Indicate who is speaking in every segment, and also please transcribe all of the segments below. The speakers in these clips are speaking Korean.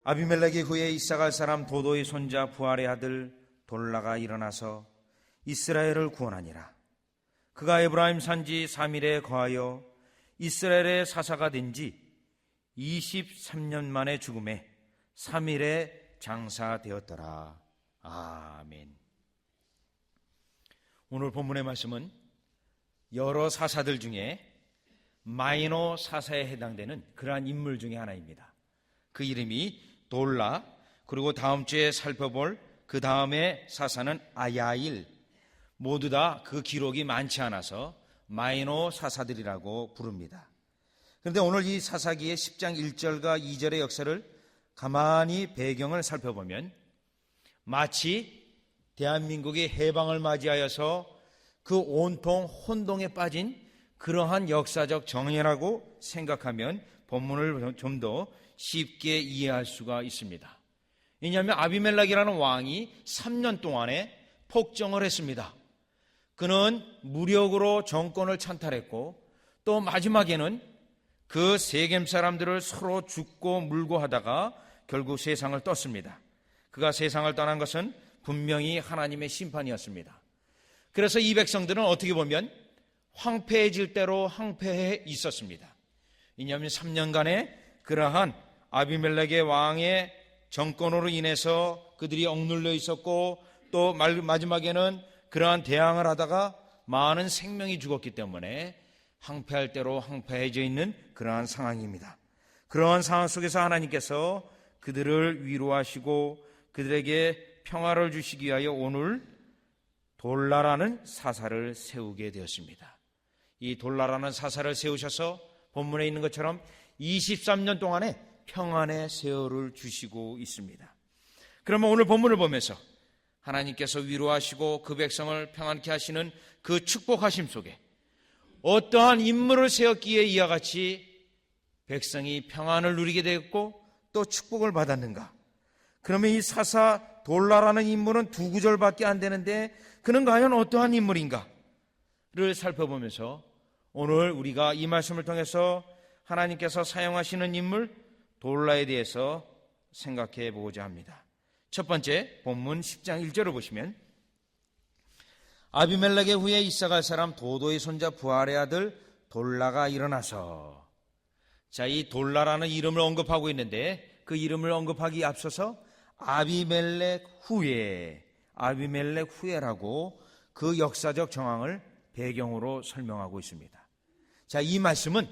Speaker 1: 아비멜렉의 후에 이사갈 사람 도도의 손자 부할의 아들 돌라가 일어나서 이스라엘을 구원하니라. 그가 에브라임 산지 3일에 거하여 이스라엘의 사사가 된 지 23년 만에 죽음에 3일에 장사되었더라. 아멘. 오늘 본문의 말씀은 여러 사사들 중에 마이너 사사에 해당되는 그러한 인물 중에 하나입니다. 그 이름이 돌라, 그리고 다음 주에 살펴볼 그 다음에 사사는 아야일, 모두 다 그 기록이 많지 않아서 마이너 사사들이라고 부릅니다. 그런데 오늘 이 사사기의 10장 1절과 2절의 역사를 가만히 배경을 살펴보면 마치 대한민국이 해방을 맞이하여서 그 온통 혼동에 빠진 그러한 역사적 정의라고 생각하면 본문을 좀 더 쉽게 이해할 수가 있습니다. 왜냐하면 아비멜렉이라는 왕이 3년 동안에 폭정을 했습니다. 그는 무력으로 정권을 찬탈했고 또 마지막에는 그 세겜 사람들을 서로 죽고 물고 하다가 결국 세상을 떴습니다. 그가 세상을 떠난 것은 분명히 하나님의 심판이었습니다. 그래서 이 백성들은 어떻게 보면 황폐해질 대로 황폐해 있었습니다. 왜냐하면 3년간의 그러한 아비멜렉의 왕의 정권으로 인해서 그들이 억눌려 있었고 또 마지막에는 그러한 대항을 하다가 많은 생명이 죽었기 때문에 황폐할 대로 황폐해져 있는 그러한 상황입니다. 그러한 상황 속에서 하나님께서 그들을 위로하시고 그들에게 평화를 주시기 위하여 오늘 돌라라는 사사를 세우게 되었습니다. 이 돌라라는 사사를 세우셔서 본문에 있는 것처럼 23년 동안에 평안의 세월을 주시고 있습니다. 그러면 오늘 본문을 보면서 하나님께서 위로하시고 그 백성을 평안케 하시는 그 축복하심 속에 어떠한 인물을 세웠기에 이와 같이 백성이 평안을 누리게 되었고 또 축복을 받았는가? 그러면 이 사사 돌라라는 인물은 2구절밖에 안 되는데 그는 과연 어떠한 인물인가를 살펴보면서 오늘 우리가 이 말씀을 통해서 하나님께서 사용하시는 인물 돌라에 대해서 생각해 보고자 합니다. 첫 번째 본문 10장 1절을 보시면 아비멜렉의 후에 이사갈 사람 도도의 손자 부할의 아들 돌라가 일어나서, 자, 이 돌라라는 이름을 언급하고 있는데 그 이름을 언급하기 앞서서 아비멜렉 후에라고 그 역사적 정황을 배경으로 설명하고 있습니다. 자, 이 말씀은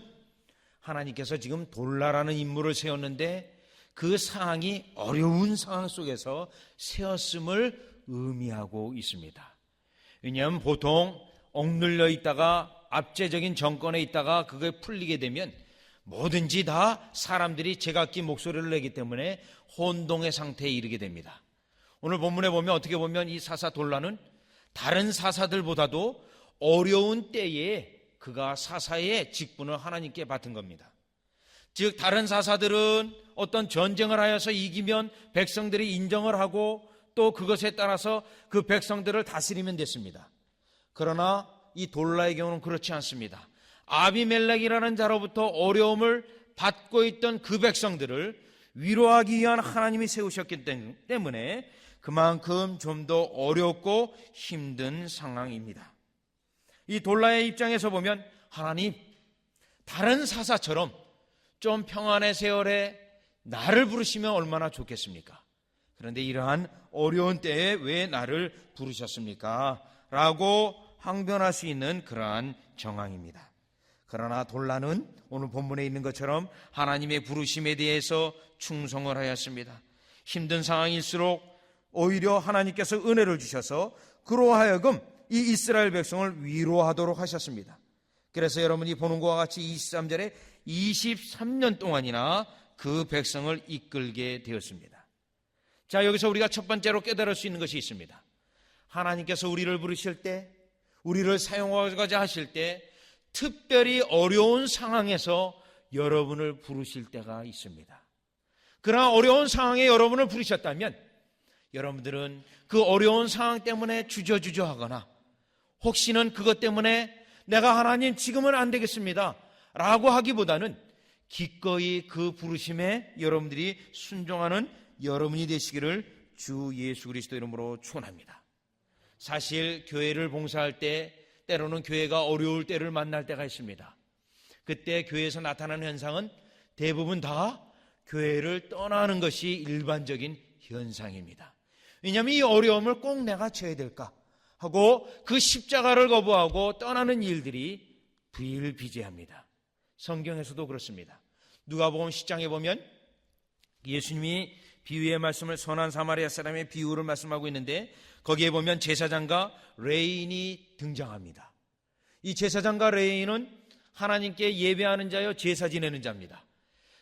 Speaker 1: 하나님께서 지금 돌라라는 인물을 세웠는데 그 상황이 어려운 상황 속에서 세웠음을 의미하고 있습니다. 왜냐하면 보통 억눌려 있다가 압제적인 정권에 있다가 그게 풀리게 되면 뭐든지 다 사람들이 제각기 목소리를 내기 때문에 혼동의 상태에 이르게 됩니다. 오늘 본문에 보면 어떻게 보면 이 사사 돌라는 다른 사사들보다도 어려운 때에 그가 사사의 직분을 하나님께 맡은 겁니다. 즉 다른 사사들은 어떤 전쟁을 하여서 이기면 백성들이 인정을 하고 또 그것에 따라서 그 백성들을 다스리면 됐습니다. 그러나 이 돌라의 경우는 그렇지 않습니다. 아비멜렉이라는 자로부터 어려움을 받고 있던 그 백성들을 위로하기 위한 하나님이 세우셨기 때문에 그만큼 좀 더 어렵고 힘든 상황입니다. 이 돌라의 입장에서 보면 하나님, 다른 사사처럼 좀 평안의 세월에 나를 부르시면 얼마나 좋겠습니까? 그런데 이러한 어려운 때에 왜 나를 부르셨습니까? 라고 항변할 수 있는 그러한 정황입니다. 그러나 돌라는 오늘 본문에 있는 것처럼 하나님의 부르심에 대해서 충성을 하였습니다. 힘든 상황일수록 오히려 하나님께서 은혜를 주셔서 그로 하여금 이 이스라엘 백성을 위로하도록 하셨습니다. 그래서 여러분이 보는 것과 같이 23절에 23년 동안이나 그 백성을 이끌게 되었습니다. 자, 여기서 우리가 첫 번째로 깨달을 수 있는 것이 있습니다. 하나님께서 우리를 부르실 때, 우리를 사용하고자 하실 때 특별히 어려운 상황에서 여러분을 부르실 때가 있습니다. 그러나 어려운 상황에 여러분을 부르셨다면 여러분들은 그 어려운 상황 때문에 주저주저 하거나 혹시는 그것 때문에 내가 하나님 지금은 안 되겠습니다 라고 하기보다는 기꺼이 그 부르심에 여러분들이 순종하는 여러분이 되시기를 주 예수 그리스도 이름으로 축원합니다. 사실 교회를 봉사할 때 때로는 교회가 어려울 때를 만날 때가 있습니다. 그때 교회에서 나타나는 현상은 대부분 다 교회를 떠나는 것이 일반적인 현상입니다. 왜냐하면 이 어려움을 꼭 내가 져야 될까 하고 그 십자가를 거부하고 떠나는 일들이 비일비재합니다. 성경에서도 그렇습니다. 누가복음 10장에 보면 예수님이 비유의 말씀을 선한 사마리아 사람의 비유를 말씀하고 있는데 거기에 보면 제사장과 레인이 등장합니다. 이 제사장과 레인은 하나님께 예배하는 자여 제사 지내는 자입니다.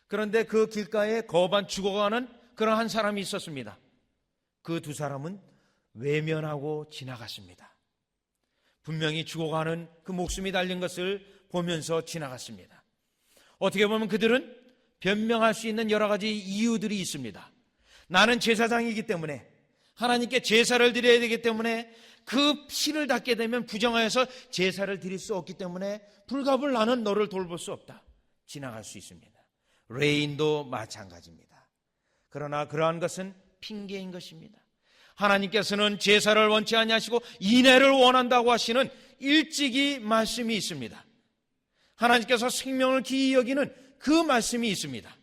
Speaker 1: 그런데 그 길가에 거반 죽어가는 그런 한 사람이 있었습니다. 그 두 사람은 외면하고 지나갔습니다. 분명히 죽어가는 그 목숨이 달린 것을 보면서 지나갔습니다. 어떻게 보면 그들은 변명할 수 있는 여러 가지 이유들이 있습니다. 나는 제사장이기 때문에 하나님께 제사를 드려야 되기 때문에 그 피를 닦게 되면 부정하여서 제사를 드릴 수 없기 때문에 불갑을 나는 너를 돌볼 수 없다. 지나갈 수 있습니다. 레인도 마찬가지입니다. 그러나 그러한 것은 핑계인 것입니다. 하나님께서는 제사를 원치 아니하시고 인애를 원한다고 하시는 일찍이 말씀이 있습니다. 하나님께서 생명을 기이 여기는 그 말씀이 있습니다.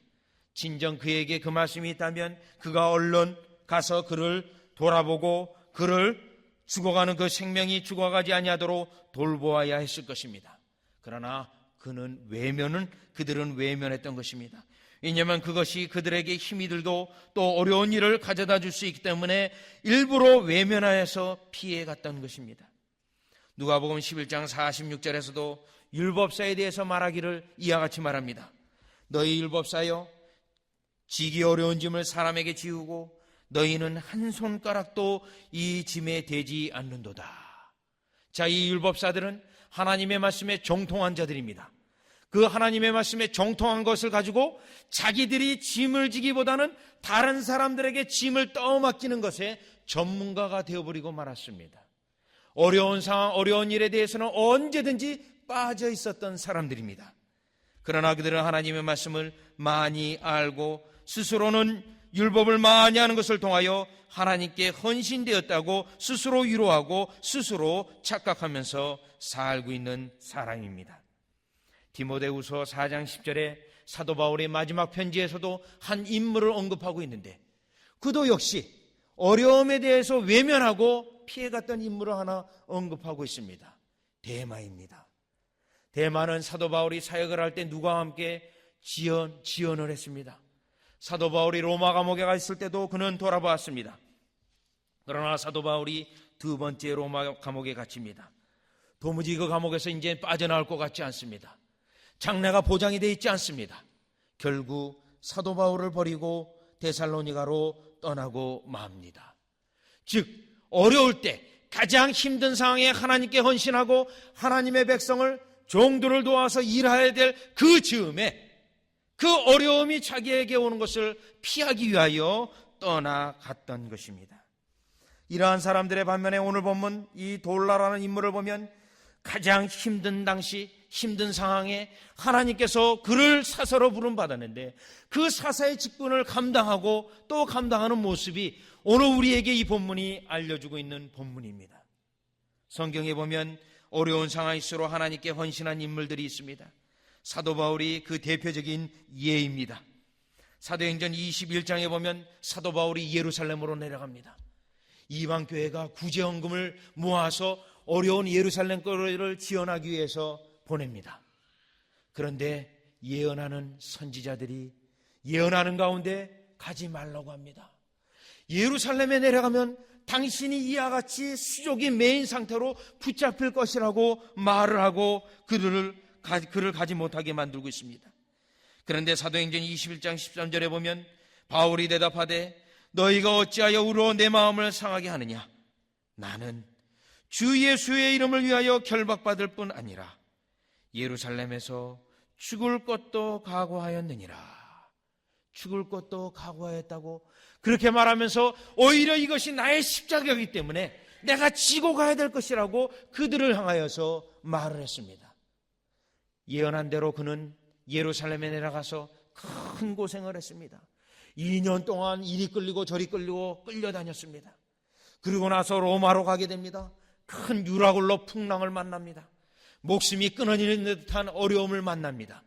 Speaker 1: 진정 그에게 그 말씀이 있다면 그가 얼른 가서 그를 돌아보고 그를 죽어가는 그 생명이 죽어가지 아니하도록 돌보아야 했을 것입니다. 그러나 그들은 외면했던 것입니다. 왜냐하면 그것이 그들에게 힘이 들고 또 어려운 일을 가져다 줄 수 있기 때문에 일부러 외면하여서 피해갔던 것입니다. 누가복음 11장 46절에서도 율법사에 대해서 말하기를 이와 같이 말합니다. 너희 율법사여 지기 어려운 짐을 사람에게 지우고 너희는 한 손가락도 이 짐에 대지 않는도다. 자, 이 율법사들은 하나님의 말씀에 정통한 자들입니다. 그 하나님의 말씀에 정통한 것을 가지고 자기들이 짐을 지기보다는 다른 사람들에게 짐을 떠맡기는 것에 전문가가 되어버리고 말았습니다. 어려운 상황, 어려운 일에 대해서는 언제든지 빠져 있었던 사람들입니다. 그러나 그들은 하나님의 말씀을 많이 알고 스스로는 율법을 많이 하는 것을 통하여 하나님께 헌신되었다고 스스로 위로하고 스스로 착각하면서 살고 있는 사람입니다. 디모데후서 4장 10절에 사도 바울의 마지막 편지에서도 한 인물을 언급하고 있는데 그도 역시 어려움에 대해서 외면하고 피해갔던 인물을 하나 언급하고 있습니다. 데마입니다. 데마는 사도 바울이 사역을 할 때 누구와 함께 지연을 했습니다. 사도 바울이 로마 감옥에 가 있을 때도 그는 돌아보았습니다. 그러나 사도 바울이 두 번째 로마 감옥에 갇힙니다. 도무지 그 감옥에서 이제 빠져나올 것 같지 않습니다. 장래가 보장이 되어 있지 않습니다. 결국 사도 바울을 버리고 데살로니가로 떠나고 맙니다. 즉 어려울 때 가장 힘든 상황에 하나님께 헌신하고 하나님의 백성을 종들을 도와서 일해야 될 그 즈음에 그 어려움이 자기에게 오는 것을 피하기 위하여 떠나갔던 것입니다. 이러한 사람들의 반면에 오늘 본문 이 돌라라는 인물을 보면 가장 힘든 당시 힘든 상황에 하나님께서 그를 사사로 부름받았는데 그 사사의 직분을 감당하고 또 감당하는 모습이 오늘 우리에게 이 본문이 알려주고 있는 본문입니다. 성경에 보면 어려운 상황일수록 하나님께 헌신한 인물들이 있습니다. 사도 바울이 그 대표적인 예입니다. 사도행전 21장에 보면 사도 바울이 예루살렘으로 내려갑니다. 이방 교회가 구제헌금을 모아서 어려운 예루살렘 거리를 지원하기 위해서 보냅니다. 그런데 예언하는 선지자들이 예언하는 가운데 가지 말라고 합니다. 예루살렘에 내려가면 당신이 이와 같이 수족이 메인 상태로 붙잡힐 것이라고 말을 하고 그를 가지 못하게 만들고 있습니다. 그런데 사도행전 21장 13절에 보면 바울이 대답하되 너희가 어찌하여 울어 내 마음을 상하게 하느냐? 나는 주 예수의 이름을 위하여 결박받을 뿐 아니라 예루살렘에서 죽을 것도 각오하였느니라. 죽을 것도 각오하였다고 그렇게 말하면서 오히려 이것이 나의 십자가이기 때문에 내가 지고 가야 될 것이라고 그들을 향하여서 말을 했습니다. 예언한 대로 그는 예루살렘에 내려가서 큰 고생을 했습니다. 2년 동안 이리 끌리고 저리 끌리고 끌려다녔습니다. 그리고 나서 로마로 가게 됩니다. 큰 유라굴로 풍랑을 만납니다. 목숨이 끊어지는 듯한 어려움을 만납니다.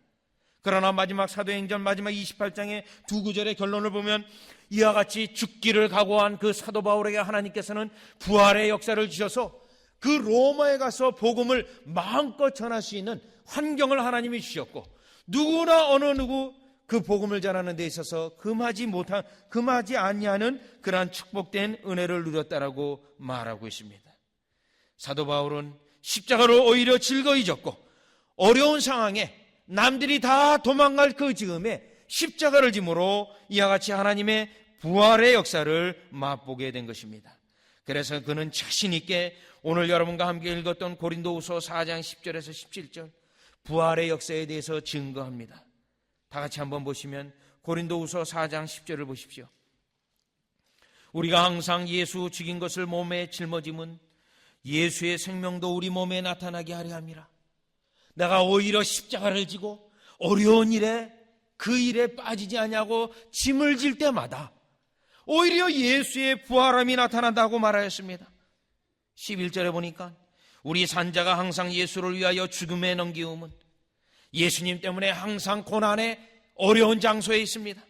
Speaker 1: 그러나 마지막 사도행전 마지막 28장의 두 구절의 결론을 보면 이와 같이 죽기를 각오한 그 사도 바울에게 하나님께서는 부활의 역사를 주셔서 그 로마에 가서 복음을 마음껏 전할 수 있는 환경을 하나님이 주셨고, 누구나 어느 누구 그 복음을 전하는 데 있어서 금하지 아니하는 그러한 축복된 은혜를 누렸다라고 말하고 있습니다. 사도 바울은 십자가를 오히려 즐거이 졌고, 어려운 상황에 남들이 다 도망갈 그 즈음에 십자가를 짐으로 이와 같이 하나님의 부활의 역사를 맛보게 된 것입니다. 그래서 그는 자신 있게 오늘 여러분과 함께 읽었던 고린도후서 4장 10절에서 17절 부활의 역사에 대해서 증거합니다. 다 같이 한번 보시면 고린도후서 4장 10절을 보십시오. 우리가 항상 예수 죽인 것을 몸에 짊어짐은 예수의 생명도 우리 몸에 나타나게 하려 함이라. 내가 오히려 십자가를 지고 어려운 일에 그 일에 빠지지 않냐고 짐을 질 때마다 오히려 예수의 부활함이 나타난다고 말하였습니다. 11절에 보니까 우리 산자가 항상 예수를 위하여 죽음에 넘기움은 예수님 때문에 항상 고난의 어려운 장소에 있습니다.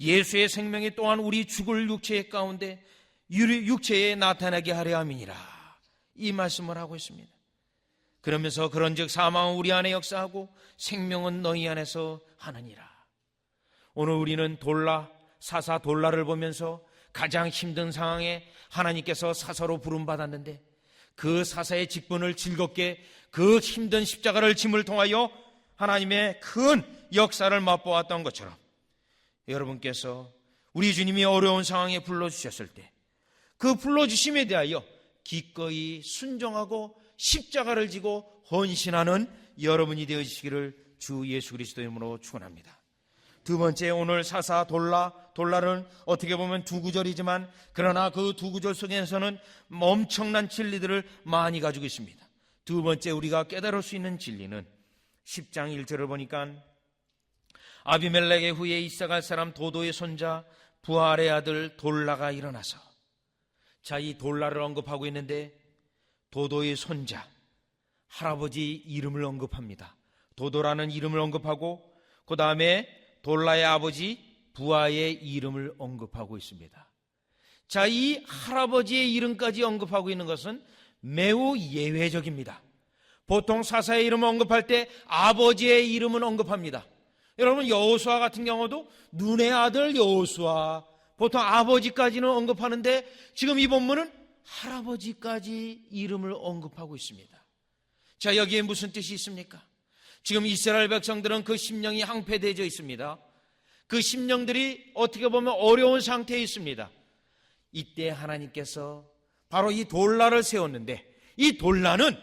Speaker 1: 예수의 생명이 또한 우리 죽을 육체 가운데 육체에 나타나게 하려 함이니라, 이 말씀을 하고 있습니다. 그러면서 그런즉 사망은 우리 안에 역사하고 생명은 너희 안에서 하느니라. 오늘 우리는 사사 돌라를 보면서 가장 힘든 상황에 하나님께서 사사로 부름받았는데 그 사사의 직분을 즐겁게 그 힘든 십자가를 짐을 통하여 하나님의 큰 역사를 맛보았던 것처럼 여러분께서 우리 주님이 어려운 상황에 불러주셨을 때 그 불러주심에 대하여 기꺼이 순종하고 십자가를 지고 헌신하는 여러분이 되어주시기를 주 예수 그리스도의 이름으로 축원합니다. 두 번째, 오늘 사사 돌라는 어떻게 보면 두 구절이지만 그러나 그 두 구절 속에서는 엄청난 진리들을 많이 가지고 있습니다. 두 번째 우리가 깨달을 수 있는 진리는 10장 1절을 보니까 아비멜렉의 후에 이사갈 사람 도도의 손자 부할의 아들 돌라가 일어나서, 자, 이 돌라를 언급하고 있는데 도도의 손자, 할아버지 이름을 언급합니다. 도도라는 이름을 언급하고 그 다음에 돌라의 아버지 부하의 이름을 언급하고 있습니다. 자, 이 할아버지의 이름까지 언급하고 있는 것은 매우 예외적입니다. 보통 사사의 이름을 언급할 때 아버지의 이름은 언급합니다. 여러분, 여호수아 같은 경우도 눈의 아들 여호수아, 보통 아버지까지는 언급하는데 지금 이 본문은 할아버지까지 이름을 언급하고 있습니다. 자, 여기에 무슨 뜻이 있습니까? 지금 이스라엘 백성들은 그 심령이 항폐되어져 있습니다. 그 심령들이 어떻게 보면 어려운 상태에 있습니다. 이때 하나님께서 바로 이 돌라를 세웠는데 이 돌라는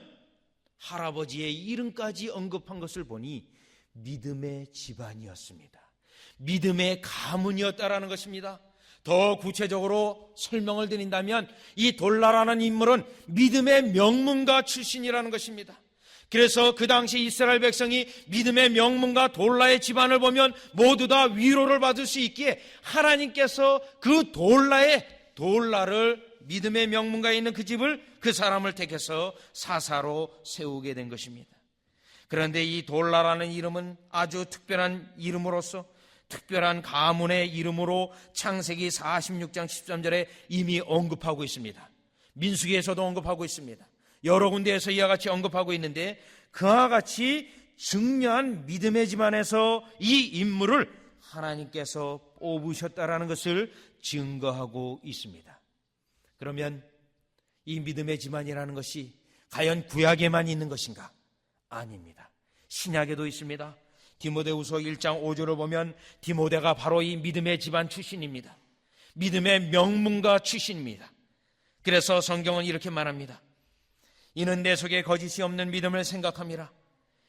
Speaker 1: 할아버지의 이름까지 언급한 것을 보니 믿음의 집안이었습니다. 믿음의 가문이었다라는 것입니다. 더 구체적으로 설명을 드린다면 이 돌라라는 인물은 믿음의 명문가 출신이라는 것입니다. 그래서 그 당시 이스라엘 백성이 믿음의 명문가 돌라의 집안을 보면 모두 다 위로를 받을 수 있기에 하나님께서 그 돌라를 믿음의 명문가에 있는 그 집을, 그 사람을 택해서 사사로 세우게 된 것입니다. 그런데 이 돌라라는 이름은 아주 특별한 이름으로서, 특별한 가문의 이름으로 창세기 46장 13절에 이미 언급하고 있습니다. 민수기에서도 언급하고 있습니다. 여러 군데에서 이와 같이 언급하고 있는데 그와 같이 중요한 믿음의 집안에서 이 인물을 하나님께서 뽑으셨다라는 것을 증거하고 있습니다. 그러면 이 믿음의 집안이라는 것이 과연 구약에만 있는 것인가? 아닙니다. 신약에도 있습니다. 디모데후서 1장 5절을 보면 디모데가 바로 이 믿음의 집안 출신입니다. 믿음의 명문가 출신입니다. 그래서 성경은 이렇게 말합니다. 이는 내 속에 거짓이 없는 믿음을 생각함이라.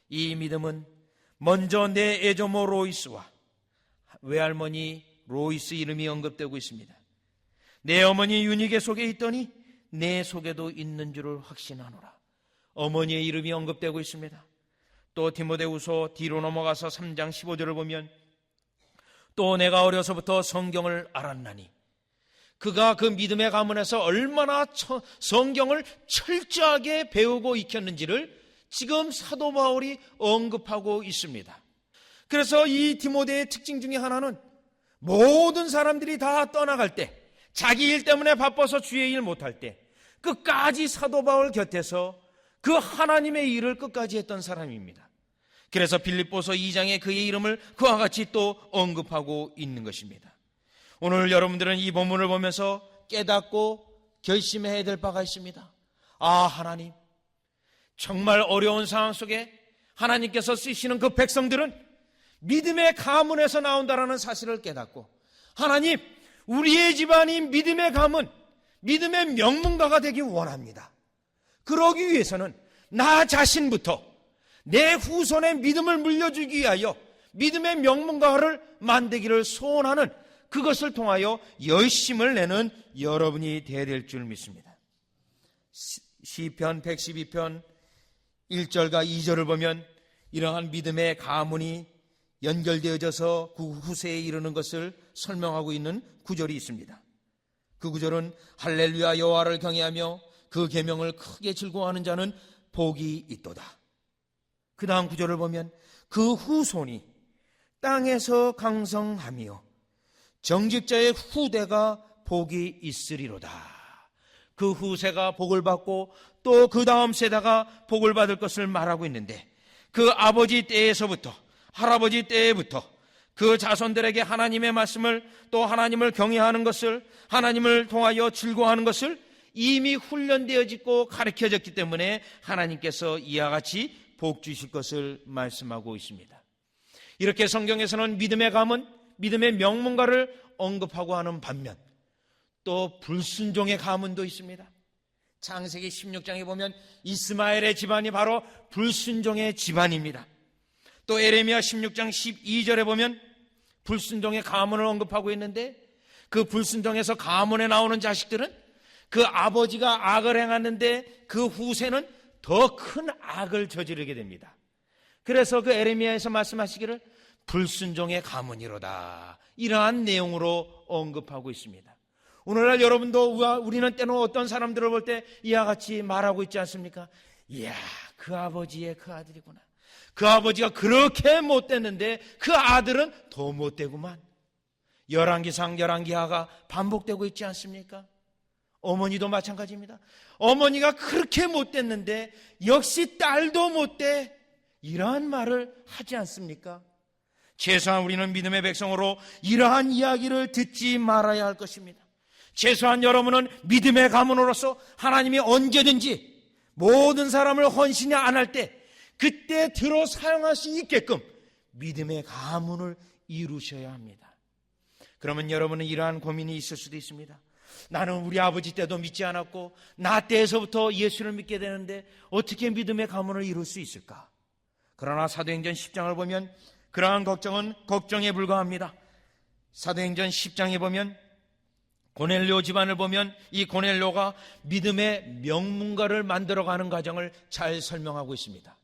Speaker 1: 이 믿음은 먼저 내 애조모 로이스와 외할머니 로이스 이름이 언급되고 있습니다. 내 어머니 유니게 속에 있더니 내 속에도 있는 줄을 확신하노라. 어머니의 이름이 언급되고 있습니다. 또 디모데후서 뒤로 넘어가서 3장 15절을 보면 또 내가 어려서부터 성경을 알았나니, 그가 그 믿음의 가문에서 얼마나 성경을 철저하게 배우고 익혔는지를 지금 사도 바울이 언급하고 있습니다. 그래서 이 디모데의 특징 중에 하나는 모든 사람들이 다 떠나갈 때, 자기 일 때문에 바빠서 주의 일 못할 때 끝까지 사도 바울 곁에서 그 하나님의 일을 끝까지 했던 사람입니다. 그래서 빌립보서 2장에 그의 이름을 그와 같이 또 언급하고 있는 것입니다. 오늘 여러분들은 이 본문을 보면서 깨닫고 결심해야 될 바가 있습니다. 아, 하나님, 정말 어려운 상황 속에 하나님께서 쓰시는 그 백성들은 믿음의 가문에서 나온다라는 사실을 깨닫고, 하나님, 우리의 집안이 믿음의 가문, 믿음의 명문가가 되기 원합니다. 그러기 위해서는 나 자신부터 내 후손의 믿음을 물려주기 위하여 믿음의 명문가를 만들기를 소원하는, 그것을 통하여 열심을 내는 여러분이 되어야 될 줄 믿습니다. 시편 112편 1절과 2절을 보면 이러한 믿음의 가문이 연결되어져서 그 후세에 이르는 것을 설명하고 있는 구절이 있습니다. 그 구절은 할렐루야 여호와를 경외하며 그 계명을 크게 즐거워하는 자는 복이 있도다. 그 다음 구절을 보면 그 후손이 땅에서 강성하며 정직자의 후대가 복이 있으리로다. 그 후세가 복을 받고 또 그 다음 세대가 복을 받을 것을 말하고 있는데, 그 아버지 때에서부터 할아버지 때부터 그 자손들에게 하나님의 말씀을, 또 하나님을 경외하는 것을, 하나님을 통하여 즐거워하는 것을 이미 훈련되어지고 가르쳐졌기 때문에 하나님께서 이와 같이 복 주실 것을 말씀하고 있습니다. 이렇게 성경에서는 믿음의 가문, 믿음의 명문가를 언급하고 하는 반면 또 불순종의 가문도 있습니다. 창세기 16장에 보면 이스마엘의 집안이 바로 불순종의 집안입니다. 또 에레미야 16장 12절에 보면 불순종의 가문을 언급하고 있는데, 그 불순종에서 가문에 나오는 자식들은 그 아버지가 악을 행하는데 그 후세는 더 큰 악을 저지르게 됩니다. 그래서 그 에레미야에서 말씀하시기를 불순종의 가문이로다, 이러한 내용으로 언급하고 있습니다. 오늘날 여러분도 우리는 때로 어떤 사람들을 볼 때 이와 같이 말하고 있지 않습니까? 이야, 그 아버지의 그 아들이구나. 그 아버지가 그렇게 못됐는데 그 아들은 더 못되구만. 열왕기상 열왕기하가 반복되고 있지 않습니까? 어머니도 마찬가지입니다. 어머니가 그렇게 못됐는데 역시 딸도 못돼, 이러한 말을 하지 않습니까? 최소한 우리는 믿음의 백성으로 이러한 이야기를 듣지 말아야 할 것입니다. 최소한 여러분은 믿음의 가문으로서 하나님이 언제든지 모든 사람을 헌신이 안 할 때 그때 들어 사용할 수 있게끔 믿음의 가문을 이루셔야 합니다. 그러면 여러분은 이러한 고민이 있을 수도 있습니다. 나는 우리 아버지 때도 믿지 않았고 나 때에서부터 예수를 믿게 되는데 어떻게 믿음의 가문을 이룰 수 있을까? 그러나 사도행전 10장을 보면 그러한 걱정은 걱정에 불과합니다. 사도행전 10장에 보면 고넬료 집안을 보면 이 고넬료가 믿음의 명문가를 만들어가는 과정을 잘 설명하고 있습니다.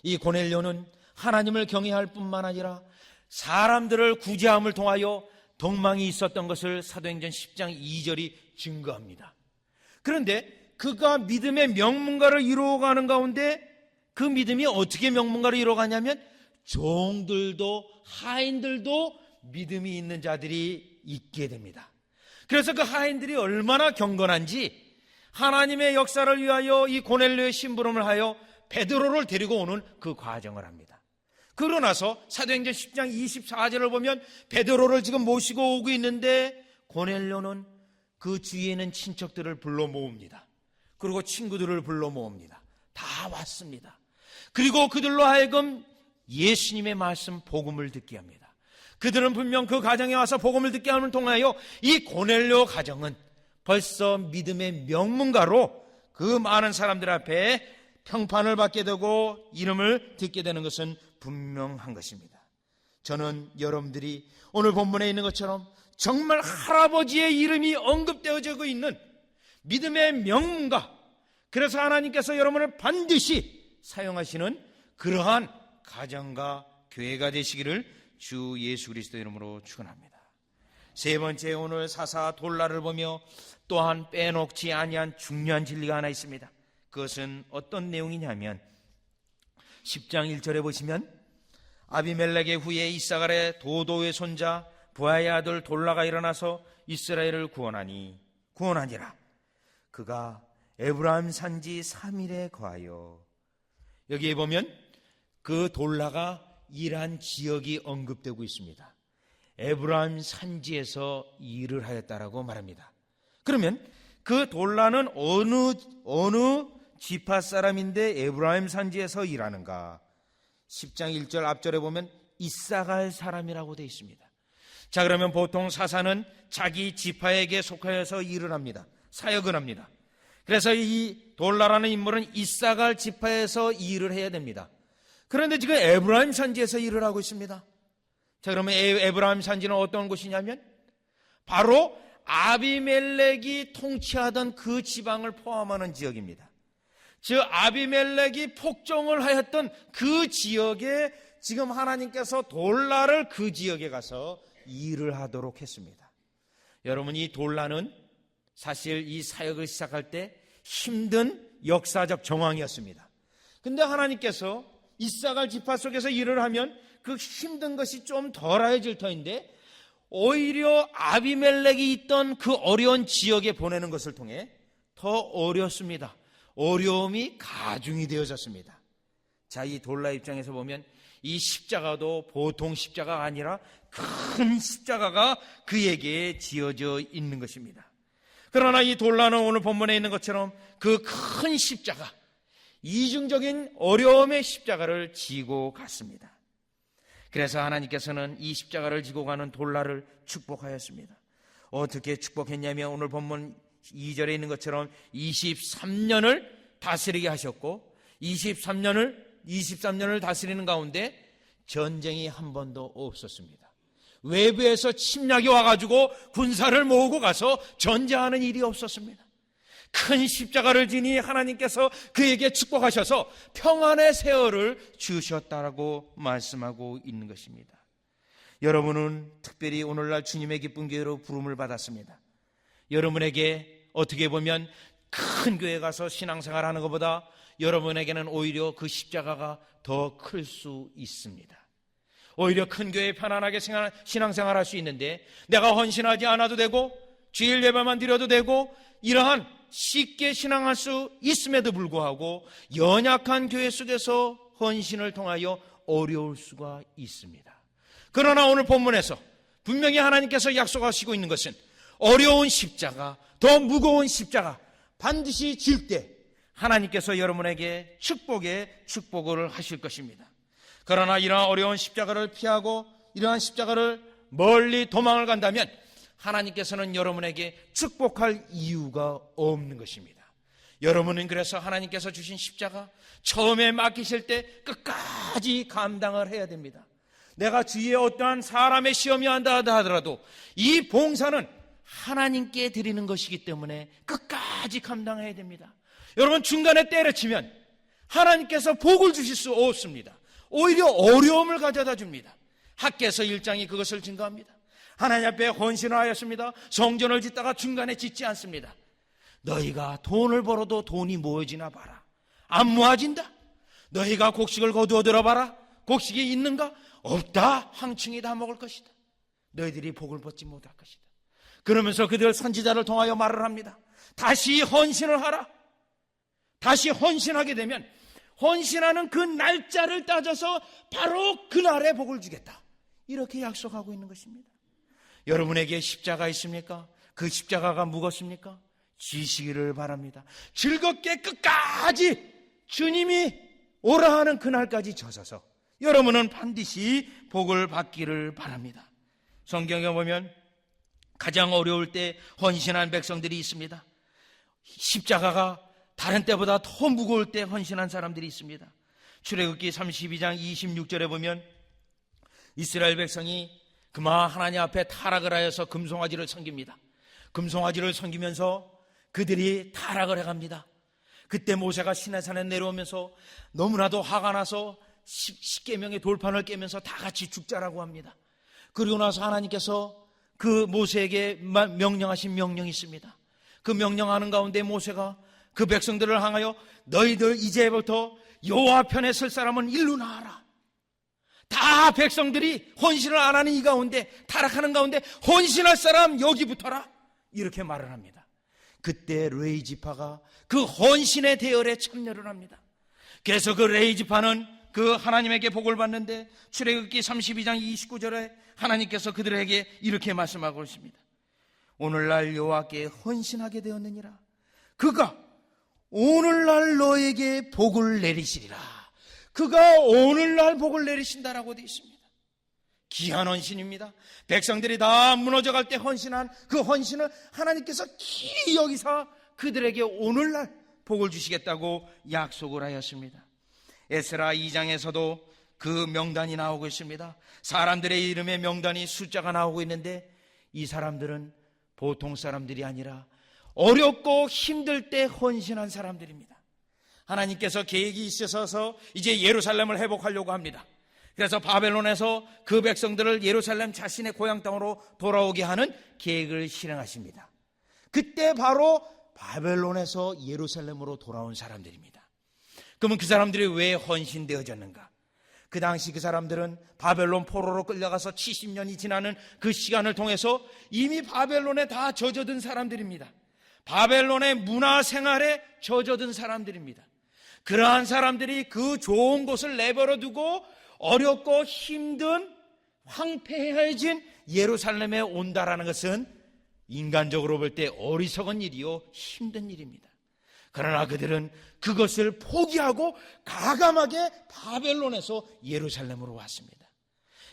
Speaker 1: 이 고넬료는 하나님을 경외할 뿐만 아니라 사람들을 구제함을 통하여 동망이 있었던 것을 사도행전 10장 2절이 증거합니다. 그런데 그가 믿음의 명문가를 이루어가는 가운데 그 믿음이 어떻게 명문가를 이루어가냐면 종들도 하인들도 믿음이 있는 자들이 있게 됩니다. 그래서 그 하인들이 얼마나 경건한지 하나님의 역사를 위하여 이 고넬료의 심부름을 하여 베드로를 데리고 오는 그 과정을 합니다. 그러고 나서 사도행전 10장 24절을 보면 베드로를 지금 모시고 오고 있는데 고넬료는 그 주위에 있는 친척들을 불러 모읍니다. 그리고 친구들을 불러 모읍니다. 다 왔습니다. 그리고 그들로 하여금 예수님의 말씀 복음을 듣게 합니다. 그들은 분명 그 가정에 와서 복음을 듣게 함을 통하여 이 고넬료 가정은 벌써 믿음의 명문가로 그 많은 사람들 앞에 평판을 받게 되고 이름을 듣게 되는 것은 분명한 것입니다. 저는 여러분들이 오늘 본문에 있는 것처럼 정말 할아버지의 이름이 언급되어지고 있는 믿음의 명문가, 그래서 하나님께서 여러분을 반드시 사용하시는 그러한 가정과 교회가 되시기를 주 예수 그리스도 이름으로 축원합니다. 세 번째, 오늘 사사 돌라를 보며 또한 빼놓지 아니한 중요한 진리가 하나 있습니다. 그것은 어떤 내용이냐면 10장 1절에 보시면 아비멜렉의 후에 이사갈의 도도의 손자 부하의 아들 돌라가 일어나서 이스라엘을 구원하니라. 그가 에브라임 산지 3일에 거하여. 여기에 보면 그 돌라가 일한 지역이 언급되고 있습니다. 에브라임 산지에서 일을 하였다라고 말합니다. 그러면 그 돌라는 어느 지파 사람인데 에브라임 산지에서 일하는가? 10장 1절 앞절에 보면 이사갈 사람이라고 되어 있습니다. 자, 그러면 보통 사사는 자기 지파에게 속하여서 일을 합니다. 사역을 합니다. 그래서 이 돌라라는 인물은 이사갈 지파에서 일을 해야 됩니다. 그런데 지금 에브라임 산지에서 일을 하고 있습니다. 자, 그러면 에브라임 산지는 어떤 곳이냐면 바로 아비멜렉이 통치하던 그 지방을 포함하는 지역입니다. 즉 아비멜렉이 폭정을 하였던 그 지역에 지금 하나님께서 돌라를 그 지역에 가서 일을 하도록 했습니다. 여러분, 이 돌라는 사실 이 사역을 시작할 때 힘든 역사적 정황이었습니다. 근데 하나님께서 이사갈 지파 속에서 일을 하면 그 힘든 것이 좀 덜해질 터인데 오히려 아비멜렉이 있던 그 어려운 지역에 보내는 것을 통해 더 어렵습니다. 어려움이 가중이 되어졌습니다. 자, 이 돌라 입장에서 보면 이 십자가도 보통 십자가가 아니라 큰 십자가가 그에게 지어져 있는 것입니다. 그러나 이 돌라는 오늘 본문에 있는 것처럼 그 큰 십자가, 이중적인 어려움의 십자가를 지고 갔습니다. 그래서 하나님께서는 이 십자가를 지고 가는 돌라를 축복하였습니다. 어떻게 축복했냐면 오늘 본문 2절에 있는 것처럼 23년을 다스리게 하셨고 23년을 다스리는 가운데 전쟁이 한 번도 없었습니다. 외부에서 침략이 와가지고 군사를 모으고 가서 전쟁하는 일이 없었습니다. 큰 십자가를 지니 하나님께서 그에게 축복하셔서 평안의 세월을 주셨다라고 말씀하고 있는 것입니다. 여러분은 특별히 오늘날 주님의 기쁜 교회로 부름을 받았습니다. 여러분에게 어떻게 보면 큰 교회 가서 신앙생활하는 것보다 여러분에게는 오히려 그 십자가가 더 클 수 있습니다. 오히려 큰 교회에 편안하게 신앙생활할 수 있는데 내가 헌신하지 않아도 되고 주일 예배만 드려도 되고 이러한 쉽게 신앙할 수 있음에도 불구하고 연약한 교회 속에서 헌신을 통하여 어려울 수가 있습니다. 그러나 오늘 본문에서 분명히 하나님께서 약속하시고 있는 것은 어려운 십자가, 더 무거운 십자가 반드시 질 때 하나님께서 여러분에게 축복을 하실 것입니다. 그러나 이러한 어려운 십자가를 피하고 이러한 십자가를 멀리 도망을 간다면 하나님께서는 여러분에게 축복할 이유가 없는 것입니다. 여러분은 그래서 하나님께서 주신 십자가 처음에 맡기실 때 끝까지 감당을 해야 됩니다. 내가 주위에 어떠한 사람의 시험이 한다 하더라도 이 봉사는 하나님께 드리는 것이기 때문에 끝까지 감당해야 됩니다. 여러분, 중간에 때려치면 하나님께서 복을 주실 수 없습니다. 오히려 어려움을 가져다 줍니다. 학개서 1장이 그것을 증거합니다. 하나님 앞에 헌신을 하였습니다. 성전을 짓다가 중간에 짓지 않습니다. 너희가 돈을 벌어도 돈이 모여지나 봐라. 안 모아진다. 너희가 곡식을 거두어 들어봐라. 곡식이 있는가? 없다. 황충이 다 먹을 것이다. 너희들이 복을 받지 못할 것이다. 그러면서 그들 선지자를 통하여 말을 합니다. 다시 헌신을 하라. 다시 헌신하게 되면 헌신하는 그 날짜를 따져서 바로 그날에 복을 주겠다. 이렇게 약속하고 있는 것입니다. 여러분에게 십자가 있습니까? 그 십자가가 무겁습니까? 지시기를 바랍니다. 즐겁게 끝까지 주님이 오라 하는 그날까지 져서서 여러분은 반드시 복을 받기를 바랍니다. 성경에 보면 가장 어려울 때 헌신한 백성들이 있습니다. 십자가가 다른 때보다 더 무거울 때 헌신한 사람들이 있습니다. 출애굽기 32장 26절에 보면 이스라엘 백성이 그마 하나님 앞에 타락을 하여서 금송아지를 섬깁니다. 금송아지를 섬기면서 그들이 타락을 해갑니다. 그때 모세가 시내산에 내려오면서 너무나도 화가 나서 십계명의 돌판을 깨면서 다 같이 죽자라고 합니다. 그리고 나서 하나님께서 그 모세에게 명령하신 명령이 있습니다. 그 명령하는 가운데 모세가 그 백성들을 향하여 너희들 이제부터 여호와 편에 설 사람은 일로 나와라. 다 백성들이 헌신을 안 하는 이 가운데, 타락하는 가운데 헌신할 사람 여기 붙어라, 이렇게 말을 합니다. 그때 레위 지파가 그 헌신의 대열에 참여를 합니다. 그래서 그 레위 지파는 그 하나님에게 복을 받는데 출애굽기 32장 29절에 하나님께서 그들에게 이렇게 말씀하고 있습니다. 오늘날 여호와께 헌신하게 되었느니라. 그가 오늘날 너에게 복을 내리시리라. 그가 오늘날 복을 내리신다라고 되어 있습니다. 귀한 헌신입니다. 백성들이 다 무너져갈 때 헌신한 그 헌신을 하나님께서 길이 여기서 그들에게 오늘날 복을 주시겠다고 약속을 하였습니다. 에스라 2장에서도 그 명단이 나오고 있습니다. 사람들의 이름의 명단이 숫자가 나오고 있는데 이 사람들은 보통 사람들이 아니라 어렵고 힘들 때 헌신한 사람들입니다. 하나님께서 계획이 있으셔서 이제 예루살렘을 회복하려고 합니다. 그래서 바벨론에서 그 백성들을 예루살렘 자신의 고향 땅으로 돌아오게 하는 계획을 실행하십니다. 그때 바로 바벨론에서 예루살렘으로 돌아온 사람들입니다. 그러면 그 사람들이 왜 헌신되어졌는가? 그 당시 그 사람들은 바벨론 포로로 끌려가서 70년이 지나는 그 시간을 통해서 이미 바벨론에 다 젖어든 사람들입니다. 바벨론의 문화 생활에 젖어든 사람들입니다. 그러한 사람들이 그 좋은 곳을 내버려 두고 어렵고 힘든 황폐해진 예루살렘에 온다라는 것은 인간적으로 볼 때 어리석은 일이요 힘든 일입니다. 그러나 그들은 그것을 포기하고 가감하게 바벨론에서 예루살렘으로 왔습니다.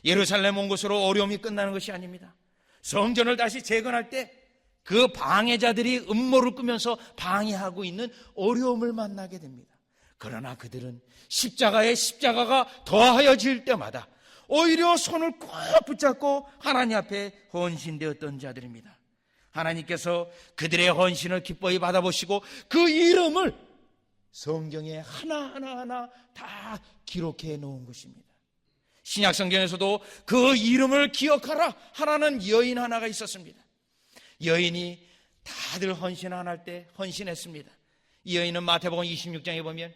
Speaker 1: 예루살렘 온 것으로 어려움이 끝나는 것이 아닙니다. 성전을 다시 재건할 때 그 방해자들이 음모를 꾸면서 방해하고 있는 어려움을 만나게 됩니다. 그러나 그들은 십자가가 더하여질 때마다 오히려 손을 꼭 붙잡고 하나님 앞에 헌신되었던 자들입니다. 하나님께서 그들의 헌신을 기뻐히 받아보시고 그 이름을 성경에 하나하나 다 기록해 놓은 것입니다. 신약 성경에서도 그 이름을 기억하라 하라는 여인 하나가 있었습니다. 여인이 다들 헌신 안 할 때 헌신했습니다. 이 여인은 마태복음 26장에 보면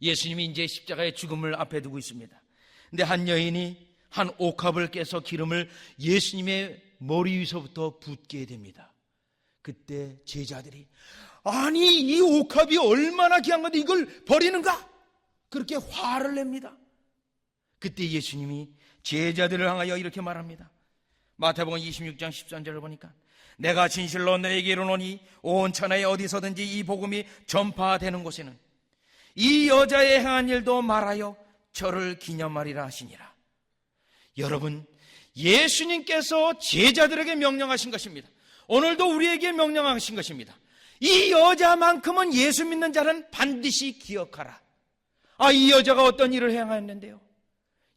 Speaker 1: 예수님이 이제 십자가의 죽음을 앞에 두고 있습니다. 근데 한 여인이 한 옥합을 깨서 기름을 예수님의 머리 위서부터 붓게 됩니다. 그때 제자들이 아니 이 옥합이 얼마나 귀한 건데 이걸 버리는가? 그렇게 화를 냅니다. 그때 예수님이 제자들을 향하여 이렇게 말합니다. 마태복음 26장 13절을 보니까 내가 진실로 너에게 이르노니 온 천하에 어디서든지 이 복음이 전파되는 곳에는 이 여자의 행한 일도 말하여 저를 기념하리라 하시니라. 여러분, 예수님께서 제자들에게 명령하신 것입니다. 오늘도 우리에게 명령하신 것입니다. 이 여자만큼은 예수 믿는 자는 반드시 기억하라. 이 여자가 어떤 일을 행하였는데요?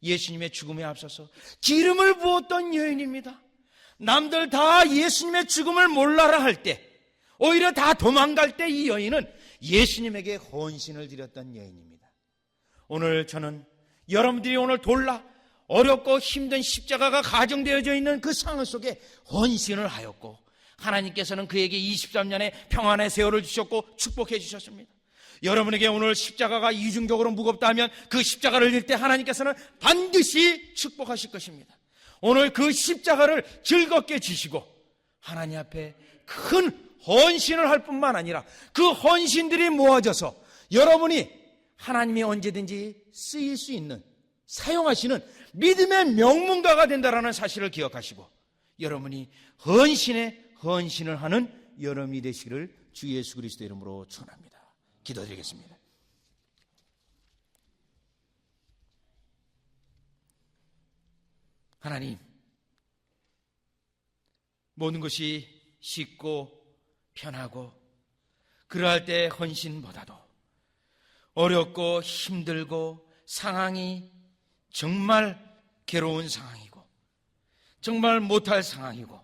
Speaker 1: 예수님의 죽음에 앞서서 기름을 부었던 여인입니다. 남들 다 예수님의 죽음을 몰라라 할 때, 오히려 다 도망갈 때 이 여인은 예수님에게 헌신을 드렸던 여인입니다. 오늘 저는 여러분들이 오늘 돌라 어렵고 힘든 십자가가 가정되어져 있는 그 상황 속에 헌신을 하였고 하나님께서는 그에게 23년의 평안의 세월을 주셨고 축복해 주셨습니다. 여러분에게 오늘 십자가가 이중적으로 무겁다 하면 그 십자가를 질 때 하나님께서는 반드시 축복하실 것입니다. 오늘 그 십자가를 즐겁게 지시고 하나님 앞에 큰 헌신을 할 뿐만 아니라 그 헌신들이 모아져서 여러분이 하나님이 언제든지 쓰일 수 있는, 사용하시는 믿음의 명문가가 된다는 사실을 기억하시고 여러분이 헌신을 하는 여러분이 되시기를 주 예수 그리스도 이름으로 축원합니다. 기도드리겠습니다. 하나님, 모든 것이 쉽고 편하고 그러할 때 헌신보다도 어렵고 힘들고 상황이 정말 괴로운 상황이고 정말 못할 상황이고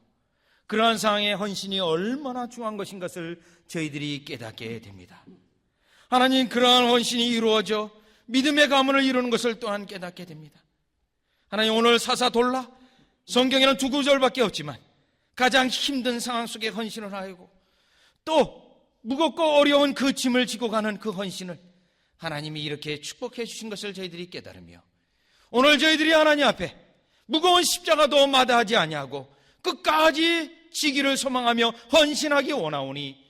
Speaker 1: 그러한 상황에 헌신이 얼마나 중요한 것인 것을 저희들이 깨닫게 됩니다. 하나님, 그러한 헌신이 이루어져 믿음의 가문을 이루는 것을 또한 깨닫게 됩니다. 하나님, 오늘 사사돌라, 성경에는 두 구절밖에 없지만 가장 힘든 상황 속에 헌신을 하고 또 무겁고 어려운 그 짐을 지고 가는 그 헌신을 하나님이 이렇게 축복해 주신 것을 저희들이 깨달으며, 오늘 저희들이 하나님 앞에 무거운 십자가도 마다하지 아니하고 끝까지 지기를 소망하며 헌신하기 원하오니,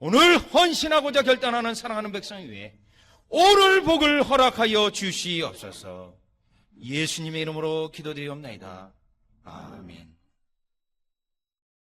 Speaker 1: 오늘 헌신하고자 결단하는 사랑하는 백성 위에 오늘 복을 허락하여 주시옵소서. 예수님의 이름으로 기도드리옵나이다. 아멘.